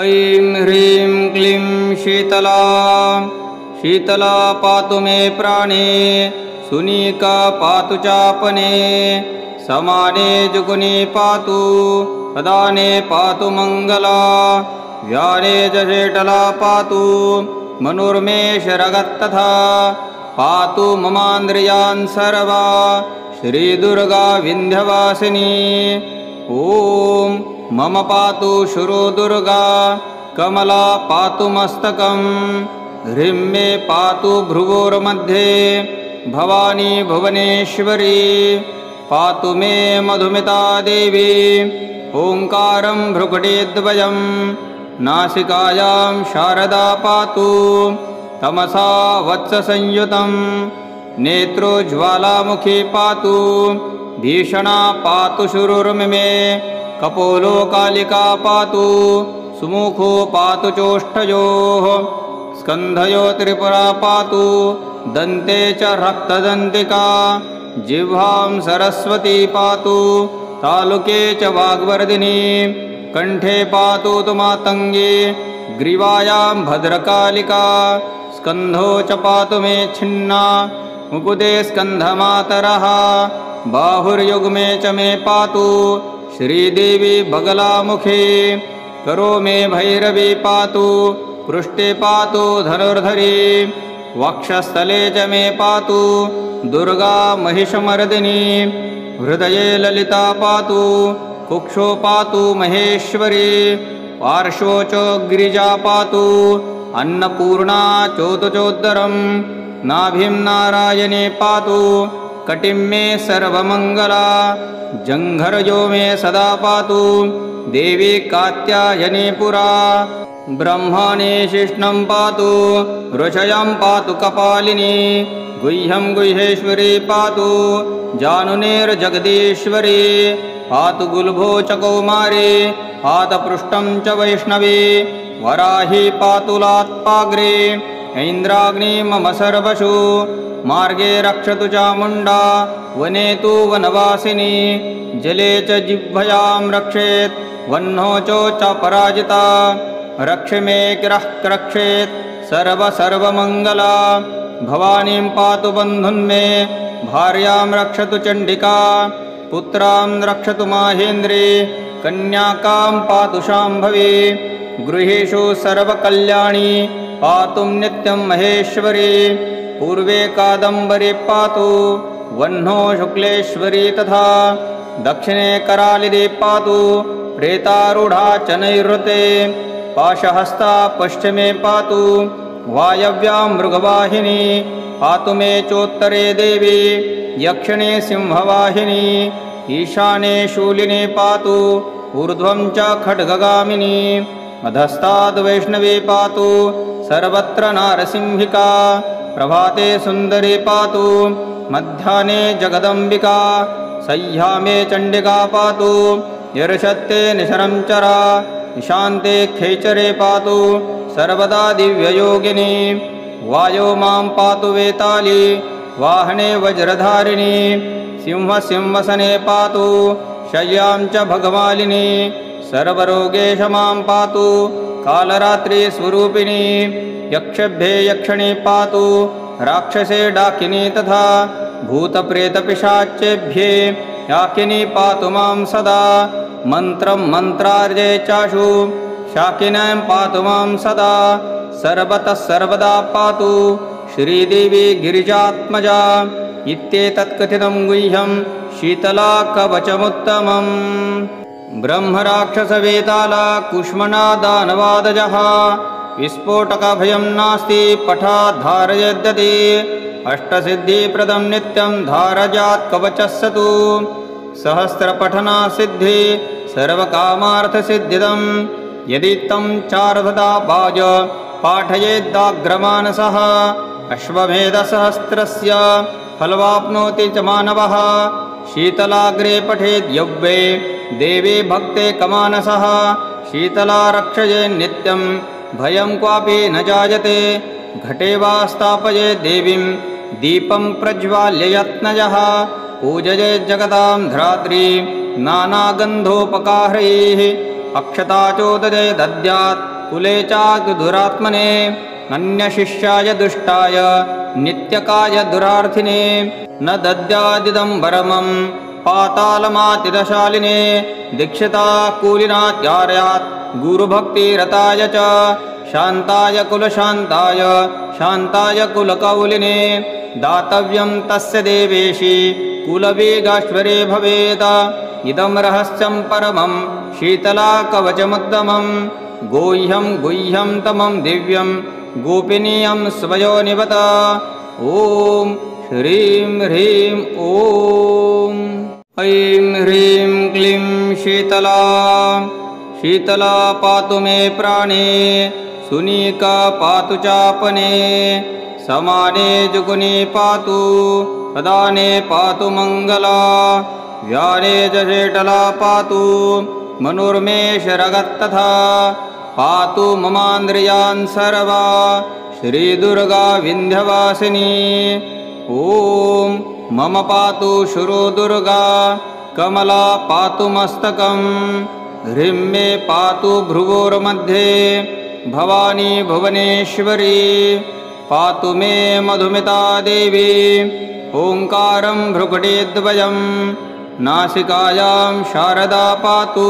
ऐं ह्रीं क्लीं शीतला शीतला पातु मे प्राणे सुनीका पातु चापने समाने जुगुने पातु प्रदाने पातु मंगला व्याने जशेटला पातु मनुर्मे शरगत्तथा पातु ममान्द्रियान् सर्वा श्रीदुर्गा विन्ध्यवासिनी। ॐ मम पातु शुरो दुर्गा कमला पातु मस्तकं ह्रीं मे पातु भ्रुवोर्मध्ये भवानी भुवनेश्वरी पातु मे मधुमिता देवी। ओंकारं भ्रुकुटीद्वयं नासिकायां शारदा पातु तमसा वत्ससंयुतं नेत्रोज्ज्वालामुखी पातु भीषणा पातु शुरुर्मे कपोलो कालिका पातु सुमुखो पातु चोष्ठयोः स्कन्धयो त्रिपुरा पातु दन्ते च रक्तदन्तिका जिह्वां सरस्वती पातु तालुके च वाग्वर्धिनी कण्ठे पातु तु मातङ्गी ग्रीवायां भद्रकालिका स्कन्धो च पातु मे छिन्ना मुकुटे स्कन्धमातरः बाहुर्युग्मे च मे पातु श्रीदेवी बगलामुखी करो मे भैरवी पातु पृष्ठे पातु धनुर्धरी वक्षस्थले च मे पातु दुर्गा महिषमर्दिनी हृदये ललिता पातु कुक्षो पातु महेश्वरी पार्श्वो च गिरिजा पातु अन्नपूर्णा चोदचोदरं नाभिं नारायणे पातु कटिं मे सर्वमङ्गला जङ्घरयो मे सदा पातु देवी कात्यायनी पुरा ब्रह्मणे शिष्णं पातु वृषयं पातु कपालिनी गुह्यं गुह्येश्वरी पातु जानुनेर्जगदीश्वरी पातु गुल्भो च कौमारी पातपृष्ठं च वैष्णवी वराही पातु लात्पाग्रे ऐन्द्राग्नि मम सर्वशु मार्गे रक्षतु चामुण्डा वने तु वनवासिनी जले च जिह्वयां रक्षेत् वह्नौ च पराजिता रक्ष मे किरः रक्षेत् सर्वमङ्गला भवानीं पातु बन्धुन्मे भार्यां रक्षतु चण्डिका पुत्रां रक्षतु माहेन्द्री कन्याकां पातु शाम्भवी गृहेषु सर्वकल्याणी पातुं नित्यं महेश्वरी पूर्वे कादम्बरी पातु वह्नौ शुक्लेश्वरी तथा दक्षिणे करालिनी पातु प्रेतारूढा च नैऋते पाशहस्ता पश्चिमे पातु वायव्यां मृगवाहिनी पातु मे चोत्तरे देवी यक्षिणी सिंहवाहिनी ईशाने शूलिनी पातु ऊर्ध्वं च खड्गगामिनी अधस्ताद्वैष्णवी पातु सर्वत्र नारसिंहिका प्रभाते सुन्दरी पातु मध्याह्ने जगदम्बिका सह्यामे चण्डिका पातु यर्षत्ते निशनं चरा ईशान्ते खैचरे पातु सर्वदा दिव्ययोगिनी वायो मां पातु वेताली वाहने वज्रधारिणी सिंहसिंहासने पातु शय्यां च भगमालिनी सर्वरोगेश मां पातु कालरात्रि स्वरूपिणी यक्षभ्ये यक्षिणी पातु राक्षसे डाकिनी तथा भूतप्रेतपिशाच्येभ्ये याकिनी पातु मां सदा मन्त्रं मन्त्रार्जे चाशु शाकिनीं पातु मां सदा सर्वतः सर्वदा पातु श्रीदेवी गिरिजात्मजा इत्येतत्कथितं गुह्यं शीतला कवचमुत्तमम्। ब्रह्मराक्षसवेताला कुष्मणा दानवादजः विस्फोटकभयं नास्ति पठाद्धारयद्यते अष्टसिद्धिप्रदं नित्यं धारयात् कवचस्सतु सहस्रपठनासिद्धि सर्वकामार्थसिद्धिदं यदि तं चार्धदा वाज पाठयेद्दाग्रमानसः अश्वमेधसहस्रस्य फलवाप्नोति च मानवः शीतलाग्रे पठेद् यव्वे देवी भक्ते कमानसः शीतला रक्षये नित्यं भयं क्वापि न जायते घटे वा स्थापये देवीं दीपं प्रज्वाल्य यत्नयः पूजये जगतां धात्री नानागन्धोपकारैः अक्षता चोदये दद्यात् कुले चाग्धुरात्मने अन्यशिष्याय दुष्टाय नित्यकाय दुरार्थिने न दद्यादिदं वरमं पातालमातिदशालिने दीक्षिता कूलिनात्यार्यात् गुरुभक्तिरताय च शान्ताय कुलशान्ताय शान्ताय कुलकौलिने दातव्यं तस्य देवेशि कुलवेगाश्वरे भवेत् इदं रहस्यं परमं शीतलाकवचमुत्तमं गोह्यं गुह्यं तमं दिव्यं गोपिनीयं स्वयोनिवत ॐ श्रीं ह्रीं ॐ ऐं ह्रीं क्लीं शीतला शीतला पातु मे प्राणे सुनीका पातु चापने समाने जुगुनी पातु प्रदाने पातु मङ्गला व्याने च शेटला पातु मनुर्मेषरगत्तथा पातु ममान्द्रियान् सर्वा श्रीदुर्गा विन्ध्यवासिनी ॐ मम पातु शुरो दुर्गा कमला पातु मस्तकं ह्रीं मे पातु भ्रुवोर्मध्ये भवानी भुवनेश्वरी पातु मे मधुमिता देवी ओङ्कारं भ्रुकुटीद्वयं नासिकायां शारदा पातु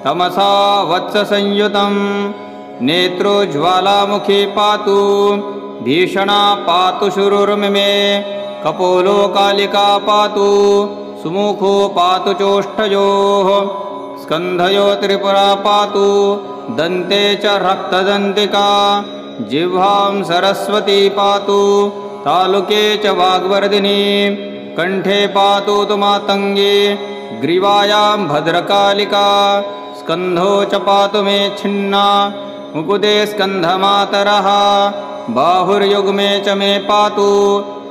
तमसा वत्ससंयुतं नेत्रोज्ज्वालामुखी पातु भीषणा पातु शुरुर्मिमे कपोलो कालिका पातु सुमुखो पातु चोष्ठयोः स्कन्धयो त्रिपुरा पातु दन्ते च रक्तदन्तिका जिह्वां सरस्वती पातु तालुके च वाग्वर्धिनी कण्ठे पातु तु मातङ्गी ग्रीवायां भद्रकालिका स्कन्धो च पातु मे छिन्ना मुकुटे स्कन्धमातरः बाहुर्युग्मे च मे पातु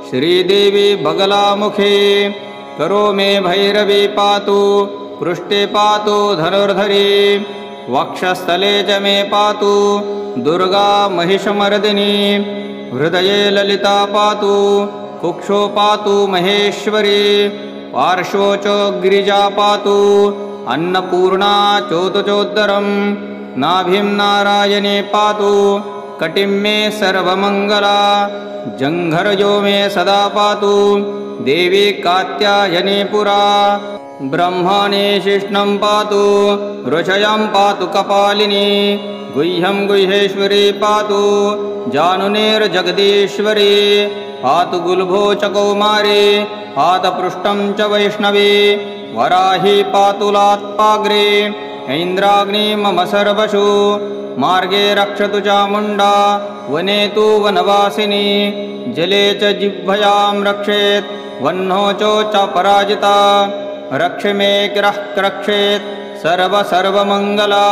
श्रीदेवी बगलामुखी करो मे भैरवी पातु पृष्ठे पातु धनुर्धरी वक्षस्थले च मे पातु दुर्गा महिषमर्दिनी हृदये ललिता पातु कुक्षो पातु महेश्वरी पार्श्वो च गिरिजा पातु अन्नपूर्णा चोदचोदरं नाभिं नारायणे पातु कटिं मे सर्वमङ्गला जङ्घरयो मे सदा पातु देवी कात्यायनी पुरा ब्रह्मणे शिष्णं पातु वृषयं पातु कपालिनी गुह्यं गुह्येश्वरी पातु जानुनेर्जगदीश्वरी पातु गुल्भो च कौमारी पातपृष्ठं च वैष्णवी वराही पातु लात्पाग्रे ऐन्द्राग्नि मम सर्वशु मार्गे रक्षतु चामुण्डा वने तु वनवासिनी जले च जिह्वयां रक्षेत् वह्नौ च पराजिता रक्ष मे किरः रक्षेत् सर्वमङ्गला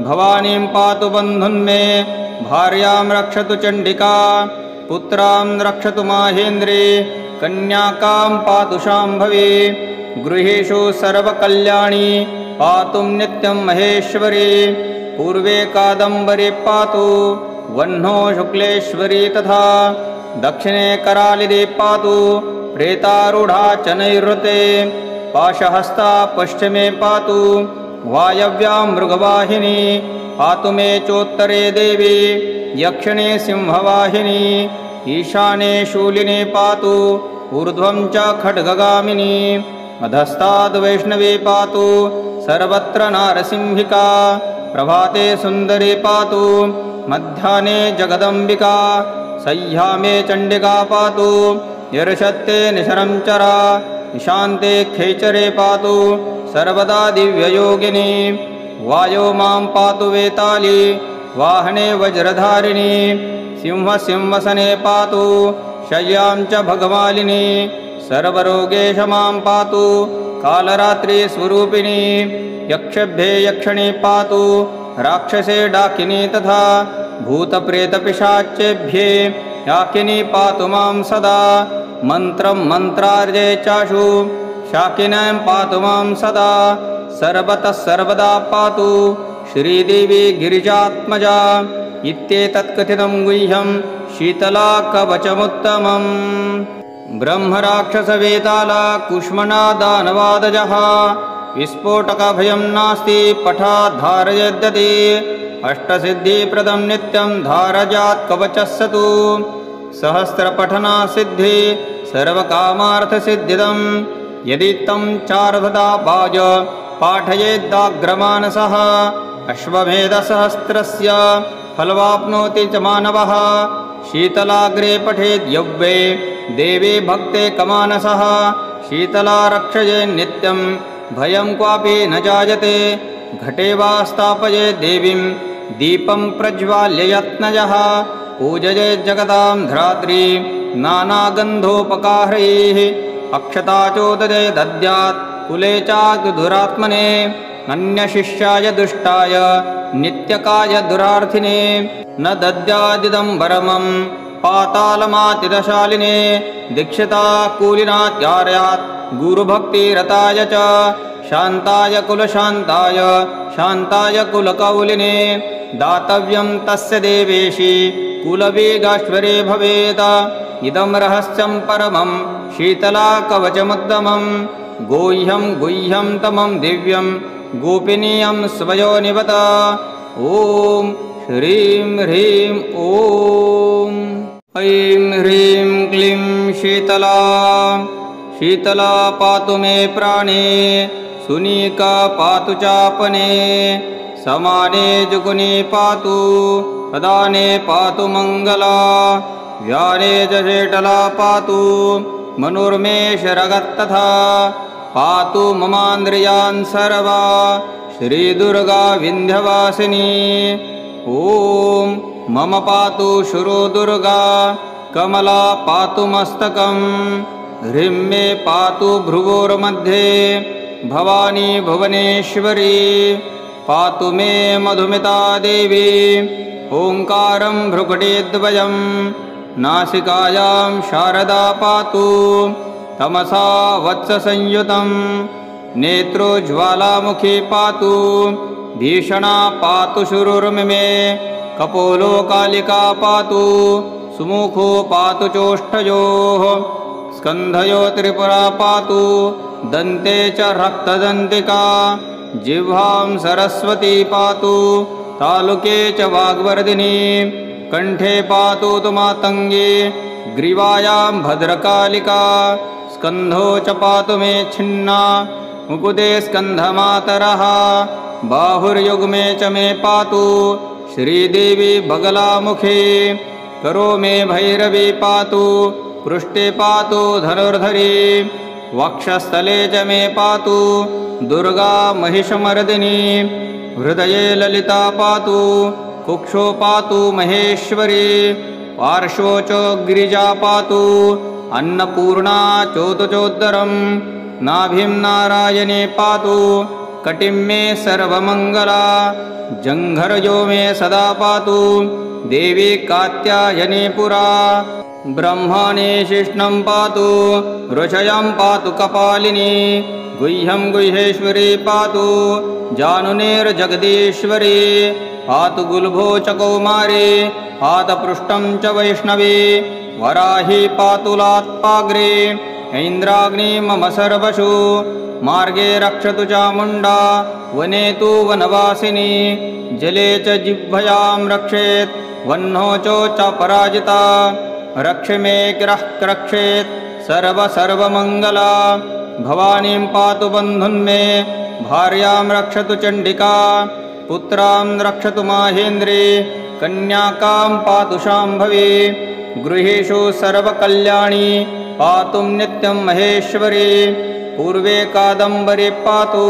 भवानीं पातु बन्धुन्मे भार्यां रक्षतु चण्डिका पुत्रां रक्षतु माहेन्द्री कन्याकां पातु शाम्भवी गृहेषु सर्वकल्याणी पातुं नित्यं महेश्वरी पूर्वे कादम्बरी पातु वह्नौ शुक्लेश्वरी तथा दक्षिणे करालिदी पातु प्रेतारूढा च नैऋते पाशहस्ता पश्चिमे पातु वायव्यां मृगवाहिनी पातु मे चोत्तरे देवी यक्षिणी सिंहवाहिनी ईशाने शूलिनी पातु ऊर्ध्वं च खड्गगामिनी अधस्ताद्वैष्णवी पातु सर्वत्र नारसिंहिका प्रभाते सुन्दरी पातु मध्याह्ने जगदम्बिका सह्यामे चण्डिका पातु यर्षत्ते निशरं चरा ईशान्ते खेचरे पातु सर्वदा दिव्ययोगिनी वायो मां पातु वेताली वाहने वज्रधारिणी सिंहसने पातु शय्यां च भगमालिनी सर्वरोगेश मां पातु कालरात्रिस्वरूपिणी यक्षभ्ये यक्षिणी पातु राक्षसे डाकिनी तथा भूतप्रेतपिशाच्येभ्ये याकिनी पातु मां सदा मन्त्रं मन्त्रार्जे चाशु शाकिनीं पातु मां सदा सर्वतः सर्वदा पातु श्रीदेवी गिरिजात्मजा इत्येतत्कथितं गुह्यं शीतला कवचमुत्तमम् ब्रह्मराक्षसवेताला कुष्मणा दानवादजः विस्फोटकभयं नास्ति पठात् धारयद्यते अष्टसिद्धिप्रदं नित्यं धारयात् कवचस्य तु सहस्रपठना सिद्धि सर्वकामार्थसिद्धिदं यदि तं चार्धदा वाज पाठयेद्दाग्रमानसः अश्वमेधसहस्रस्य फलवाप्नोति च मानवः शीतलाग्रे पठेद् यव्वे देवे भक्ते कमानसः शीतला रक्षये नित्यं भयं क्वापि न जायते घटे वा स्थापये देवीं दीपं प्रज्वाल्य यत्नयः पूजये जगतां धरात्री नानागन्धोपकारैः अक्षता चोदये दद्यात् कुले चाग्धुरात्मने अन्यशिष्याय दुष्टाय नित्यकाय दुरार्थिने न दद्यादिदं वरमं पातालमातिदशालिने दीक्षिता कूलिनात्यार्यात् गुरुभक्तिरताय च शान्ताय कुलशान्ताय शान्ताय कुलकौलिने दातव्यं तस्य देवेशि कुलवेगाश्वरे भवेत् इदं रहस्यं परमं शीतला कवचमुत्तमं गोह्यं गुह्यं तमं दिव्यं गोपिनीयं स्वयोनिवत ॐ श्रीं ह्रीं ॐ ऐं ह्रीं क्लीं शीतला शीतला पातु मे प्राणे सुनीका पातु चापने समाने जुगुनी पातु प्रदाने पातु मङ्गला व्याने च शेटला पातु मनुर्मे शरगत्तथा पातु ममान्द्रियान् सर्वा श्रीदुर्गा विन्ध्यवासिनी ॐ मम पातु शुरो दुर्गा कमला पातु मस्तकं ह्रीं मे पातु भ्रुवोर्मध्ये भवानी भुवनेश्वरी पातु मे मधुमिता देवी ओङ्कारं भ्रुकुटीद्वयं नासिकायां शारदा पातु तमसा वत्ससंयुतं नेत्रोज्ज्वालामुखी पातु भीषणा पातु शुरुर्मिमे कपोलो कालिका पातु सुमुखो पातु चोष्ठयोः स्कन्धयो त्रिपुरा पातु दन्ते च रक्तदन्तिका जिह्वां सरस्वती पातु तालुके च वाग्वर्धिनी कण्ठे पातु तु मातङ्गी ग्रीवायां भद्रकालिका स्कन्धो च पातु मे छिन्ना मुकुटे स्कन्धमातरः बाहुर्युग्मे च मे पातु श्रीदेवी बगलामुखी करो मे भैरवी पातु पृष्ठे पातु धनुर्धरी वक्षस्थले च मे पातु दुर्गा महिषमर्दिनी हृदये ललिता पातु कुक्षो पातु महेश्वरी पार्श्वो च गिरिजा पातु अन्नपूर्णा चोदचोदरं नाभिं नारायणे पातु कटिं मे सर्वमङ्गला जङ्घरयो मे सदा पातु देवी कात्यायनी पुरा ब्रह्मणे शिष्णं पातु ऋषयं पातु कपालिनी गुह्यं गुह्येश्वरी पातु जानुनेर्जगदीश्वरी पातु गुल्भो च कौमारी पातपृष्ठं च वैष्णवी वराही पातु लात्पाग्रे ऐन्द्राग्नि मम सर्वशु मार्गे रक्षतु चामुण्डा वने तु वनवासिनी जले च जिह्वयां रक्षेत् वह्नौ च पराजिता रक्ष मे गिरः रक्षेत् सर्वमङ्गला भवानीं पातु बन्धुन्मे भार्यां रक्षतु चण्डिका पुत्रां रक्षतु माहेन्द्री कन्याकां पातु शाम्भवी गृहेषु सर्वकल्याणी पातुं नित्यं महेश्वरी पूर्वे कादम्बरी पातु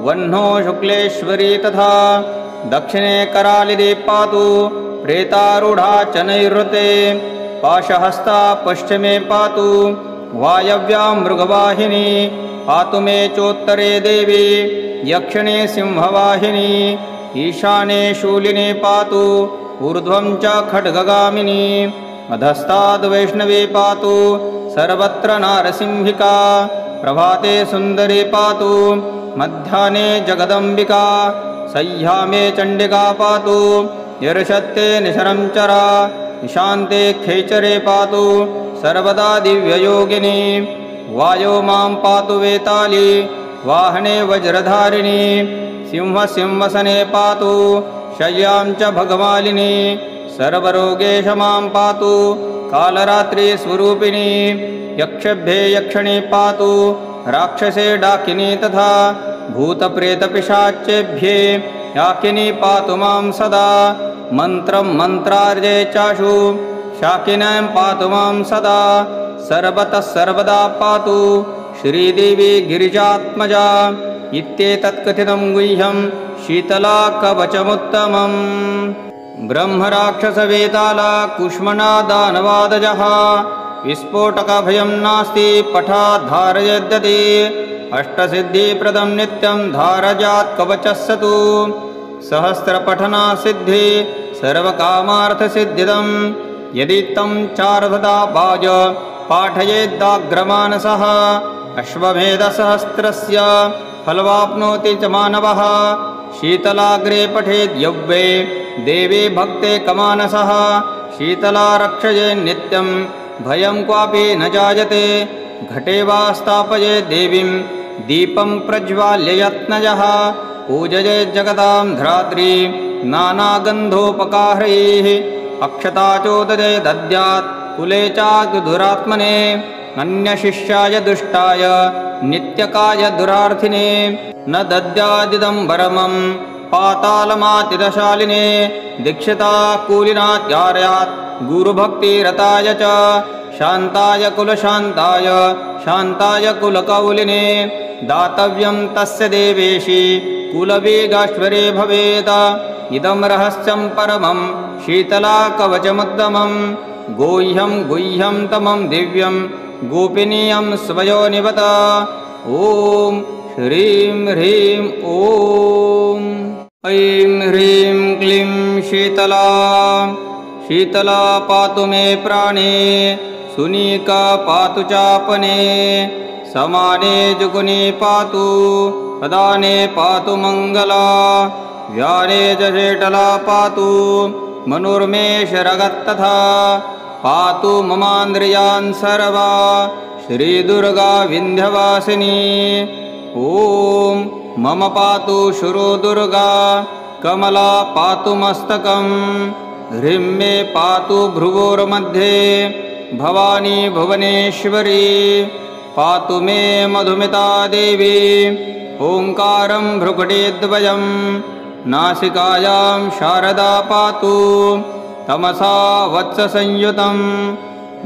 वह्नौ शुक्लेश्वरी तथा दक्षिणे करालिनी पातु प्रेतारूढा च नैऋते पाशहस्ता पश्चिमे पातु वायव्यां मृगवाहिनी पातु मे चोत्तरे देवी यक्षिणे सिंहवाहिनी ईशाने शूलिनी पातु ऊर्ध्वं च खड्गगामिनी अधस्ताद्वैष्णवी पातु सर्वत्र नारसिंहिका प्रभाते सुन्दरी पातु मध्याह्ने जगदम्बिका सह्यामे चण्डिका पातु यर्षत्ते निशरं चरा ईशान्ते खैचरे पातु सर्वदा दिव्ययोगिनी वायो मां पातु वेताली वाहने वज्रधारिणी सिंहसिंहासने पातु शय्यां च भगमालिनी सर्वरोगेश मां पातु कालरात्रि स्वरूपिणी यक्षभ्ये यक्षिणी पातु राक्षसे डाकिनी तथा भूतप्रेतपिशाच्येभ्ये याकिनी पातु मां सदा मन्त्रं मन्त्रार्जे चाशु शाकिनीं पातु मां सदा सर्वतः सर्वदा पातु श्रीदेवी गिरिजात्मजा इत्येतत्कथितं गुह्यं शीतला कवचमुत्तमम् ब्रह्मराक्षसवेताला कुष्मणा दानवादजः विस्फोटकभयं नास्ति पठाद्धारयद्यते अष्टसिद्धिप्रदं नित्यं धारयात् कवचस्य तु सहस्रपठनासिद्धि सर्वकामार्थसिद्धिदं यदि तं चार्धदा वाज पाठयेद्दाग्रमानसः अश्वमेधसहस्रस्य फलवाप्नोति च मानवः शीतलाग्रे पठेद् यव्वे देवे भक्ते कमानसः शीतला रक्षये नित्यं भयं क्वापि न जायते घटे वा स्थापये देवीं दीपं प्रज्वाल्य यत्नजः पूजये जगतां धरात्री नानागन्धोपकारैः अक्षताचोदये दद्यात् कुले चाग्धुरात्मने अन्यशिष्याय दुष्टाय नित्यकाय दुरार्थिने न दद्यादिदं वरमं पातालमातिदशालिने दीक्षिता कूलिनात्यार्यात् गुरुभक्तिरताय च शान्ताय कुलशान्ताय शान्ताय कुलकौलिने दातव्यं तस्य देवेशि कुलवेगाश्वरे भवेत् इदं रहस्यं परमं शीतला कवचमुत्तमं गोह्यं गुह्यं तमं दिव्यं गोपिनीयं स्वयोनिवत ॐ श्रीं ह्रीं ॐ ऐं ह्रीं क्लीं शीतला शीतला पातु मे प्राणे सुनीका पातु चापने समाने जुगुनी पातु प्रदाने पातु मङ्गला व्याने च शेटला पातु मनुर्मे शरगत्तथा पातु ममान्द्रियान् सर्वा श्रीदुर्गा विन्ध्यवासिनी ॐ मम पातु शुरो दुर्गा कमला पातु मस्तकं ह्रीं मे पातु भ्रुवोर्मध्ये भवानी भुवनेश्वरी पातु मे मधुमिता देवी ओङ्कारं भ्रुकुटीद्वयं नासिकायां शारदा पातु तमसा वत्ससंयुतं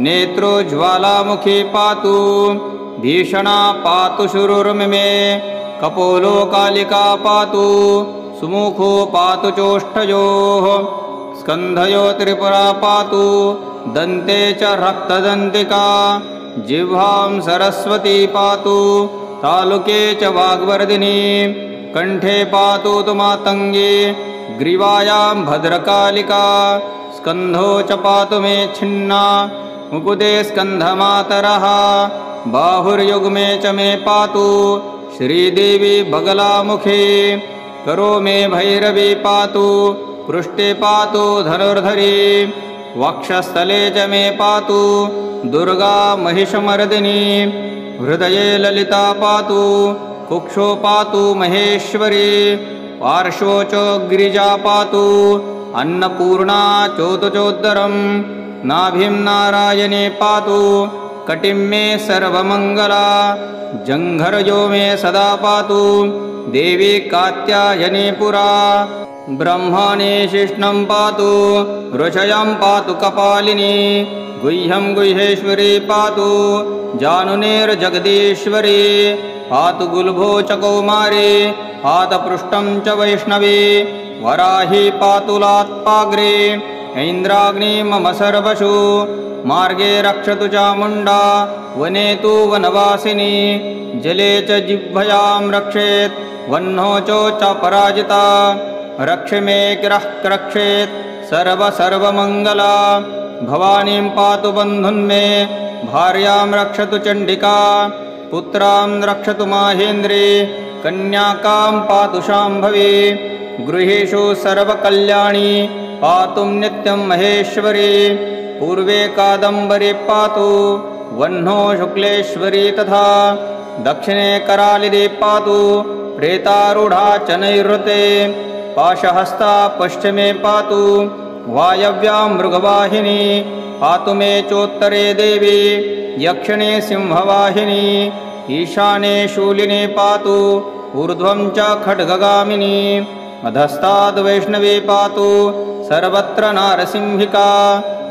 नेत्रोज्ज्वालामुखी पातु भीषणा पातु शुरुर्मिमे कपोलो कालिका पातु सुमुखो पातु चोष्ठयोः स्कन्धयो त्रिपुरा पातु दन्ते च रक्तदन्तिका जिह्वां सरस्वती पातु तालुके च वाग्वर्धिनी कण्ठे पातु तु मातङ्गी ग्रीवायां भद्रकालिका स्कन्धो च पातु मे छिन्ना मुकुटे स्कन्धमातरः बाहुर्युग्मे च मे पातु श्रीदेवी बगलामुखी करो मे भैरवी पातु पृष्ठे पातु धनुर्धरी वक्षस्थले च मे पातु दुर्गा महिषमर्दिनी हृदये ललिता पातु कुक्षो पातु महेश्वरी पार्श्वो च गिरिजा पातु अन्नपूर्णा चोदचोदरं नाभिं नारायणे पातु कटिं मे सर्वमङ्गला जङ्घरयो मे सदा पातु देवी कात्यायनी पुरा ब्रह्मणे शिष्णं पातु ऋषयं पातु कपालिनी गुह्यं गुह्येश्वरी पातु जानुनेर्जगदीश्वरी पातु गुल्भो च कौमारी पातपृष्ठं च वैष्णवी वराही पातु लात्पाग्रे ऐन्द्राग्नि मम सर्वशु मार्गे रक्षतु चामुण्डा वने तु वनवासिनी जले च जिह्वयां रक्षेत् वह्नौ च पराजिता रक्ष मे गिरः रक्षेत् सर्वमङ्गला भवानीं पातु बन्धुन्मे भार्यां रक्षतु चण्डिका पुत्रां रक्षतु माहेन्द्री कन्याकां पातु शाम्भवी गृहेषु सर्वकल्याणी पातुं नित्यं महेश्वरी पूर्वे कादम्बरी पातु वह्नौ शुक्लेश्वरी तथा दक्षिणे करालिदे पातु प्रेतारूढा च नैऋते पाशहस्ता पश्चिमे पातु वायव्यां मृगवाहिनी पातु मे चोत्तरे देवी यक्षिणे सिंहवाहिनी ईशाने शूलिने पातु ऊर्ध्वं च खड्गगामिनी अधस्ताद्वैष्णवी पातु सर्वत्र नारसिंहिका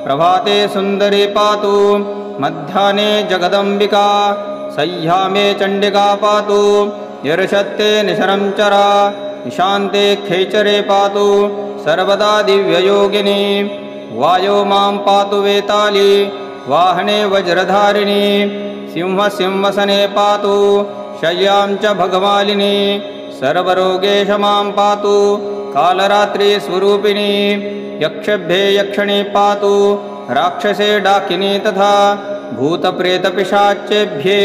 प्रभाते सुन्दरी पातु मध्याह्ने जगदम्बिका सह्यामे चण्डिका पातु यर्षत्ते निशरं चरा ईशान्ते खैचरे पातु सर्वदा दिव्ययोगिनी वायो मां पातु वेताली वाहने वज्रधारिणी सिंहसिंहासने पातु शय्यां च भगमालिनी सर्वरोगेश मां पातु कालरात्रिस्वरूपिणी यक्षभ्ये यक्षिणी पातु राक्षसे डाकिनी तथा भूतप्रेतपिशाच्येभ्ये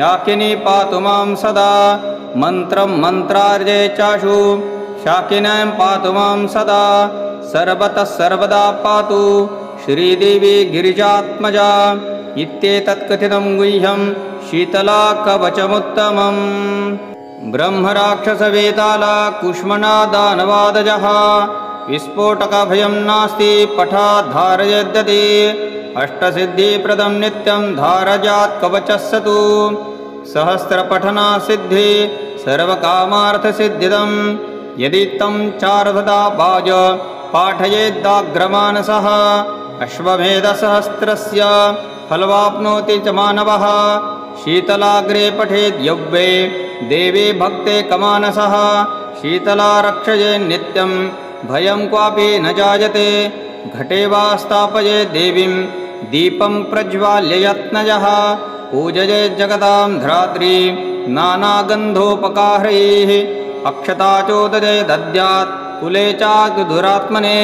याकिनी पातु मां सदा मन्त्रं मन्त्रार्जे चाशु शाकिनीं पातु मां सदा सर्वतः सर्वदा पातु श्रीदेवी गिरिजात्मजा इत्येतत्कथितं गुह्यं शीतला कवचमुत्तमम् ब्रह्मराक्षसवेताला कुष्मणा दानवादजः विस्फोटकभयं नास्ति पठाद्धारयद्यते अष्टसिद्धिप्रदं नित्यं धारयात् कवचस्य तु सहस्रपठनासिद्धि सर्वकामार्थसिद्धिदं यदि तं चार्धदा वाज पाठयेद्दाग्रमानसः अश्वमेधसहस्रस्य फलवाप्नोति च मानवः शीतलाग्रे पठेद् यव्वे देवी भक्ते कमानसः शीतला रक्षये नित्यं भयं क्वापि न जायते घटे वा स्थापये देवीं दीपं प्रज्वाल्य यत्नयः पूजये जगतां धात्री नानागन्धोपकारैः अक्षताचोदये दद्यात् कुले चाग्धुरात्मने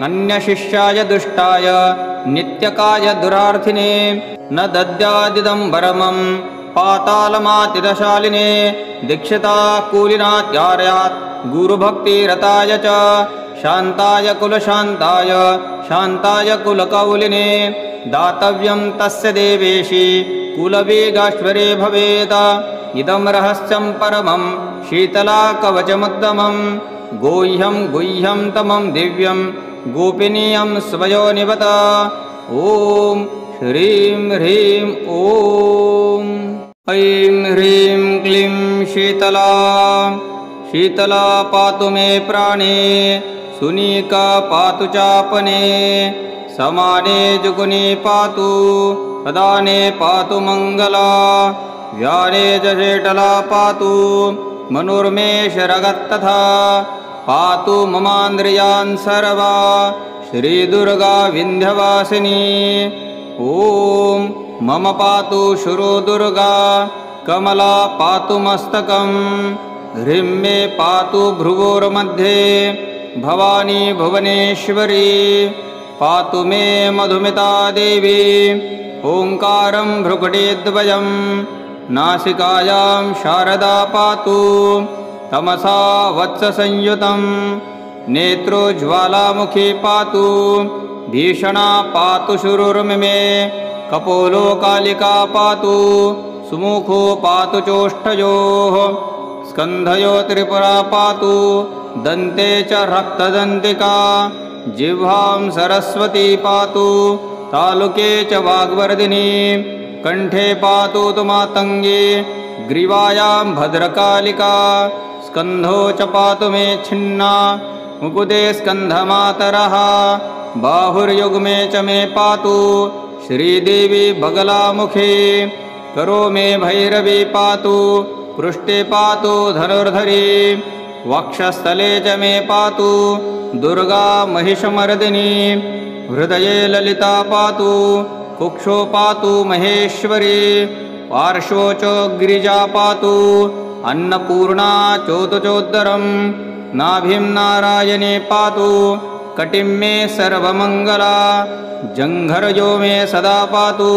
अन्यशिष्याय दुष्टाय नित्यकाय दुरार्थिने न दद्यादिदम्बरमं पातालमातिदशालिने दीक्षिता कूलिनात्यार्यात् गुरुभक्तिरताय च शान्ताय कुलशान्ताय शान्ताय कुलकौलिने दातव्यं तस्य देवेशी कुलवेगाश्वरे भवेत् इदं रहस्यं परमं शीतला कवचमुत्तमं गोह्यं गुह्यं तमं दिव्यं गोपिनीयं स्वयोनिवत ॐ श्रीं ह्रीं ॐ ऐं ह्रीं क्लीं शीतला शीतला पातु मे प्राणे सुनीका पातु चापने समाने जुगुनी पातु प्रदाने पातु मङ्गला व्याने च शेटला पातु मनुर्मे शरगत्तथा पातु ममान्द्रियान् सर्वा श्रीदुर्गा विन्ध्यवासिनी ॐ मम पातु शुरो दुर्गा कमला पातु मस्तकं ह्रीं मे पातु भ्रुवोर्मध्ये भवानी भुवनेश्वरी पातु मे मधुमिता देवी ओङ्कारं भ्रुकुटीद्वयं नासिकायां शारदा पातु तमसा वत्ससंयुतं नेत्रोज्ज्वालामुखी पातु भीषणा पातु शुरुर्मिमे कपोलो कालिका पातु सुमुखो पातु चोष्ठयोः स्कन्धयो त्रिपुरा पातु दन्ते च रक्तदन्तिका जिह्वां सरस्वती पातु तालुके च वाग्वर्धिनी कण्ठे पातु तु मातङ्गी ग्रीवायां भद्रकालिका स्कन्धो च पातु मे छिन्ना मुकुटे स्कन्धमातरः बाहुर्युग्मे च मे पातु श्रीदेवी बगलामुखी करो मे भैरवी पातु पृष्ठे पातु धनुर्धरी वक्षस्थले च मे पातु दुर्गा महिषमर्दिनी हृदये ललिता पातु कुक्षो पातु महेश्वरी पार्श्वो च गिरिजा पातु अन्नपूर्णा चोदचोदरं नाभिं नारायणे पातु कटिं मे सर्वमङ्गला जङ्घरयो मे सदा पातु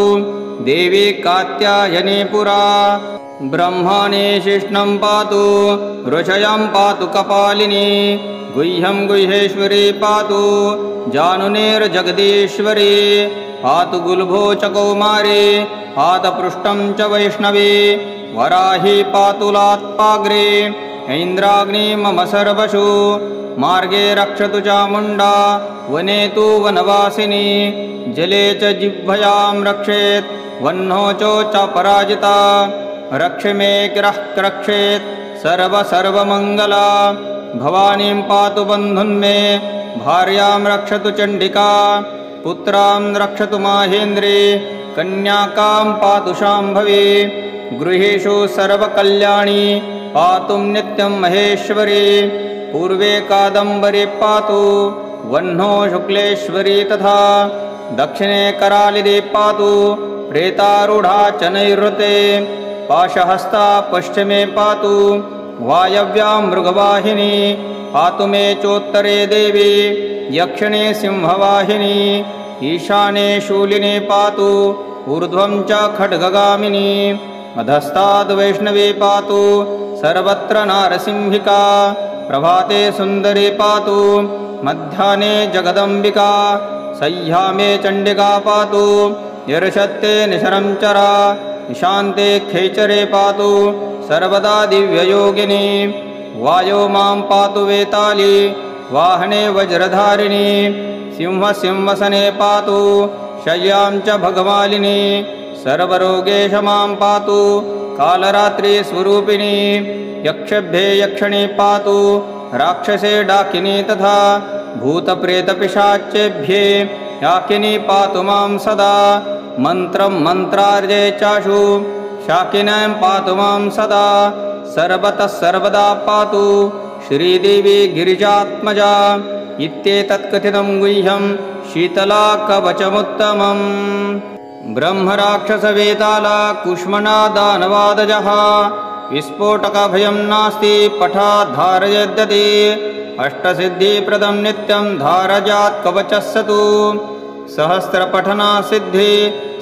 देवी कात्यायनी पुरा ब्रह्मणे शिष्णं पातु ऋषयं पातु कपालिनी गुह्यं गुह्येश्वरी पातु जानुनेर्जगदीश्वरी पातु गुल्भो च कौमारी पातपृष्ठं च वैष्णवी वराही पातु लात्पाग्रे ऐन्द्राग्नि मम सर्वशु मार्गे रक्षतु चामुण्डा वने तु वनवासिनी जले च जिह्वयां रक्षेत् वह्नो च पराजिता रक्ष मे किरः रक्षेत् सर्वमङ्गला भवानीं पातु बन्धुन्मे भार्यां रक्षतु चण्डिका पुत्रां रक्षतु माहेन्द्री कन्याकां पातु शाम्भवी गृहेषु सर्वकल्याणी पातुं नित्यं महेश्वरी पूर्वे कादम्बरी पातु वह्नो शुक्लेश्वरी तथा दक्षिणे करालिनी पातु प्रेतारूढा च नैऋते पाशहस्ता पश्चिमे पातु वायव्यां मृगवाहिनी पातु मे चोत्तरे देवी यक्षिणे सिंहवाहिनी ईशाने शूलिनी पातु ऊर्ध्वं च खड्गगामिनी अधस्ताद्वैष्णवी पातु सर्वत्र नारसिंहिका प्रभाते सुन्दरी पातु मध्याह्ने जगदम्बिका सह्यामे चण्डिका पातु यर्षत्ते निशरं चरा ईशान्ते खैचरे पातु सर्वदा दिव्ययोगिनी वायो मां पातु वेताली वाहने वज्रधारिणी सिंहसने पातु शय्यां च भगमालिनी सर्वरोगेश मां पातु कालरात्रिस्वरूपिणी यक्षभ्ये यक्षिणी पातु राक्षसे डाकिनी तथा भूतप्रेतपिशाच्येभ्ये याकिनी पातु मां सदा मन्त्रं मन्त्रार्जे चाशु शाकिनीं पातु मां सदा सर्वतः सर्वदा पातु श्रीदेवी गिरिजात्मजा इत्येतत्कथितं गुह्यं शीतला कवचमुत्तमम् ब्रह्मराक्षसवेताला कुष्मणा दानवादजः विस्फोटकभयं नास्ति पठाद्धारयद्यते अष्टसिद्धिप्रदं नित्यं धारजात् कवचस्य तु सहस्रपठना सिद्धि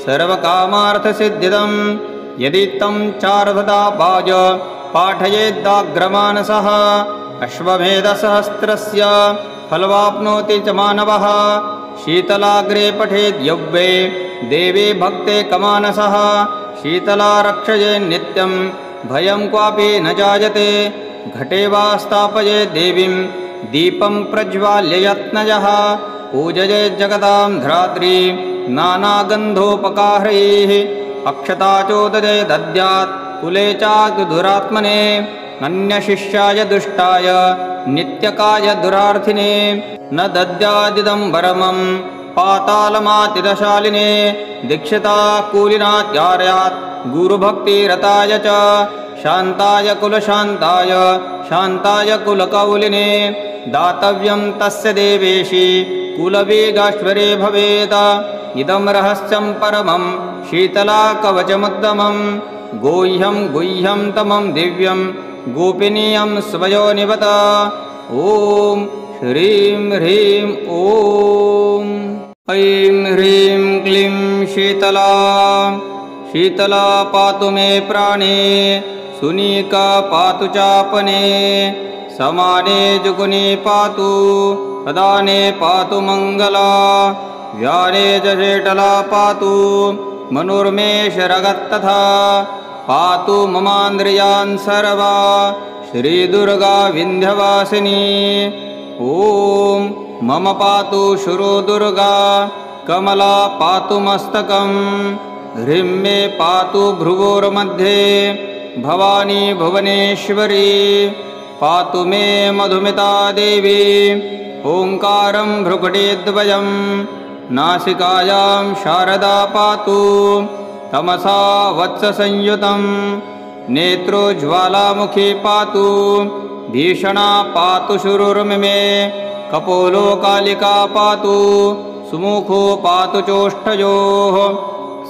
सर्वकामार्थसिद्धिदं यदि तं चार्धदा वाज पाठयेद्दाग्रमानसः अश्वमेधसहस्रस्य फलवाप्नोति च मानवः शीतलाग्रे पठेद् यव्वे देवे भक्ते कमानसः शीतला रक्षये नित्यं भयं क्वापि न जायते घटे वा स्थापये देवीं दीपं प्रज्वाल्य यत्नयः पूजये जगतां धरात्री नानागन्धोपकारैः अक्षता चोदये दद्यात् कुले चाग्धुरात्मने अन्यशिष्याय दुष्टाय नित्यकाय दुरार्थिने न दद्यादिदं वरमं पातालमातिदशालिने दीक्षिता कूलिनात्यार्यात् गुरुभक्तिरताय च शान्ताय कुलशान्ताय शान्ताय कुलकौलिने दातव्यं तस्य देवेशी कुलवेगाश्वरे भवेत् इदं रहस्यं परमं शीतला कवचमुत्तमं गोह्यं गुह्यं तमं दिव्यं गोपिनीयं स्वयोनिवत ॐ श्रीं ह्रीं ॐ ऐं ह्रीं क्लीं शीतला शीतला पातु मे प्राणे सुनीका पातु चापने समाने जुगुनी पातु प्रदाने पातु मङ्गला व्याने च शेटला पातु मनुर्मे शरगत्तथा पातु ममान्द्रियान् सर्वा श्रीदुर्गा विन्ध्यवासिनी ॐ मम पातु शुरो दुर्गा कमला पातु मस्तकं ह्रीं मे पातु भ्रुवोर्मध्ये भवानी भुवनेश्वरी पातु मे मधुमिता देवी ओङ्कारं भ्रुकुटीद्वयं नासिकायां शारदा पातु तमसा वत्ससंयुतं नेत्रोज्ज्वालामुखी पातु भीषणा पातु शुरुर्मिमे कपोलो कालिका पातु सुमुखो पातु चोष्ठयोः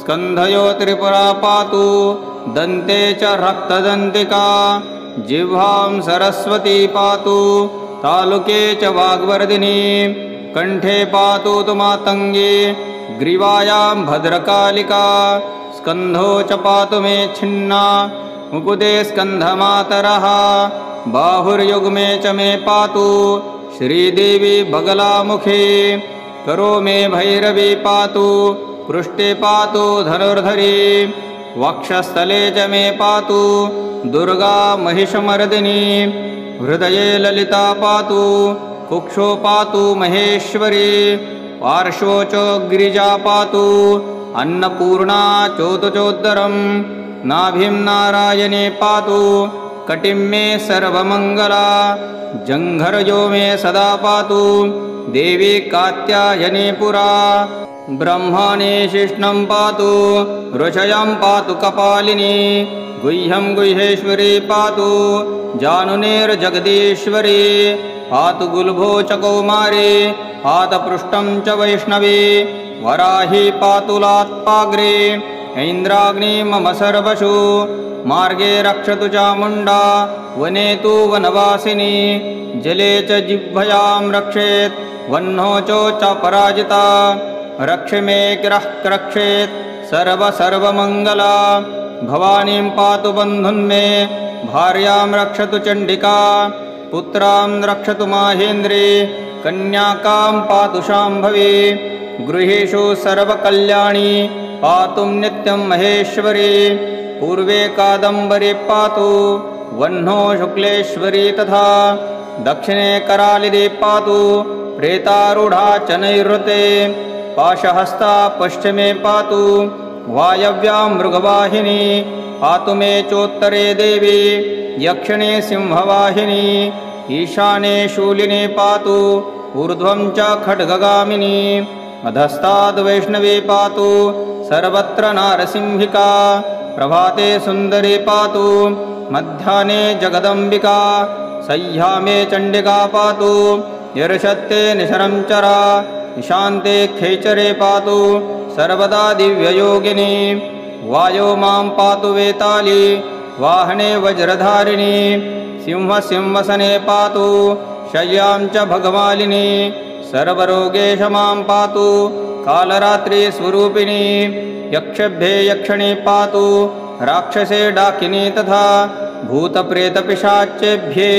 स्कन्धयो त्रिपुरा पातु दन्ते च रक्तदन्तिका जिह्वां सरस्वती पातु तालुके च वाग्वर्धिनी कण्ठे पातु तु मातङ्गी ग्रीवायां भद्रकालिका स्कन्धो च पातु मे छिन्ना मुकुटे स्कन्धमातरः बाहुर्युग्मे च मे पातु श्रीदेवी बगलामुखे करो मे भैरवी पातु पृष्ठे पातु धनुर्धरी वक्षस्थले च मे पातु दुर्गा महिषमर्दिनी हृदये ललिता पातु कुक्षो पातु महेश्वरी पार्श्वो च गिरिजा पातु अन्नपूर्णा चोदचोदरं नाभिं नारायणे पातु कटिं मे सर्वमङ्गला जङ्घरजो मे सदा पातु देवी कात्यायनी पुरा ब्रह्मणे शिष्णं पातु ऋषयं पातु कपालिनी गुह्यं गुह्येश्वरी पातु जानुनेर्जगदीश्वरी पातु गुल्भो च कौमारी पातपृष्ठं च वैष्णवी वराही पातु लात्पाग्रे ऐन्द्राग्नि मम सर्वशु मार्गे रक्षतु चामुण्डा वने तु वनवासिनी जले च जिह्वयां रक्षेत् वह्नौ च पराजिता रक्ष मे किरः रक्षेत् सर्वमङ्गला भवानीं पातु बन्धुन्मे भार्यां रक्षतु चण्डिका पुत्रां रक्षतु माहेन्द्री कन्याकां पातु शाम्भवी गृहेषु सर्वकल्याणी पातुं नित्यं महेश्वरी पूर्वे कादम्बरी पातु वह्नौ शुक्लेश्वरी तथा दक्षिणे करालिनी पातु प्रेतारूढा च नैऋते पाशहस्ता पश्चिमे पातु वायव्यां मृगवाहिनी पातु मे चोत्तरे देवी यक्षिणे सिंहवाहिनी ईशाने शूलिनी पातु ऊर्ध्वं च खड्गगामिनी अधस्ताद्वैष्णवी पातु सर्वत्र नारसिंहिका प्रभाते सुन्दरी पातु मध्याह्ने जगदम्बिका सह्यामे चण्डिका पातु यर्षत्ते निशरं चरा ईशान्ते खैचरे पातु सर्वदा दिव्ययोगिनी वायो मां पातु वेताली वाहने वज्रधारिणी सिंहसने पातु शय्यां च भगमालिनी सर्वरोगेश मां पातु कालरात्रिस्वरूपिणी यक्षभ्ये यक्षिणी पातु राक्षसे डाकिनी तथा भूतप्रेतपिशाच्येभ्ये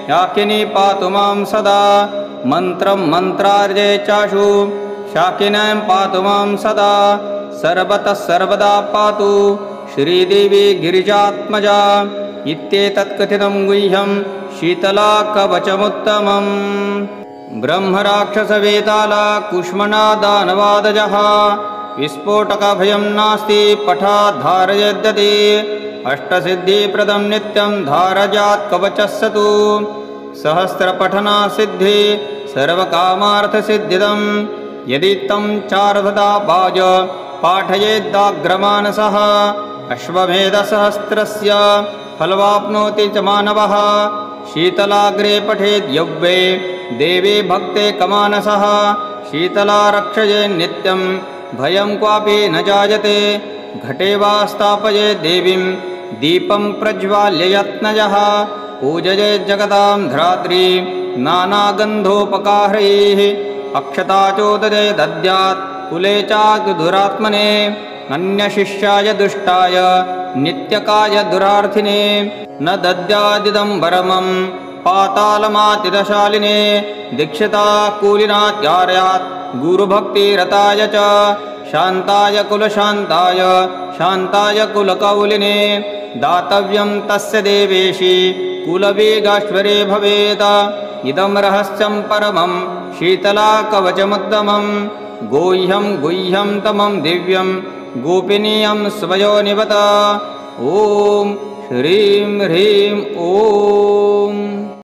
याकिनी पातु मां सदा मन्त्रं मन्त्रार्जे चाशु शाकिनीं पातु मां सदा सर्वतः सर्वदा पातु श्रीदेवी गिरिजात्मजा इत्येतत्कथितं गुह्यं शीतला कवचमुत्तमम् ब्रह्मराक्षसवेताला कुष्मणा दानवादजः विस्फोटकभयं नास्ति पठाद्धारयद्यते अष्टसिद्धिप्रदं नित्यं धारजात् कवचस्य तु सहस्रपठना सिद्धि सर्वकामार्थसिद्धिदं यदि तं चार्धदा वाज पाठयेद्दाग्रमानसः अश्वमेधसहस्रस्य फलवाप्नोति च मानवः शीतलाग्रे पठेद् यव्वे देवी भक्ते कमानसः शीतला रक्षये नित्यं भयं क्वापि न जायते घटे वा स्थापये देवीं दीपं प्रज्वाल्य यत्नयः पूजये जगतां धात्री नानागन्धोपकारैः अक्षता चोदये दद्यात् कुले चाग्धुरात्मने अन्यशिष्याय दुष्टाय नित्यकाय दुरार्थिने न दद्यादिदं परमं पातालमातिदशालिने दीक्षिता कूलिनात्यार्यात् गुरुभक्तिरताय च शान्ताय कुलशान्ताय शान्ताय कुलकौलिने दातव्यं तस्य देवेशी कुलवेगाश्वरे भवेत् इदं रहस्यं परमं शीतला कवचमुत्तमं गोह्यं गुह्यं तमं दिव्यं गोपिनीयं स्वयोनिवत ॐ श्रीं ह्रीं ॐ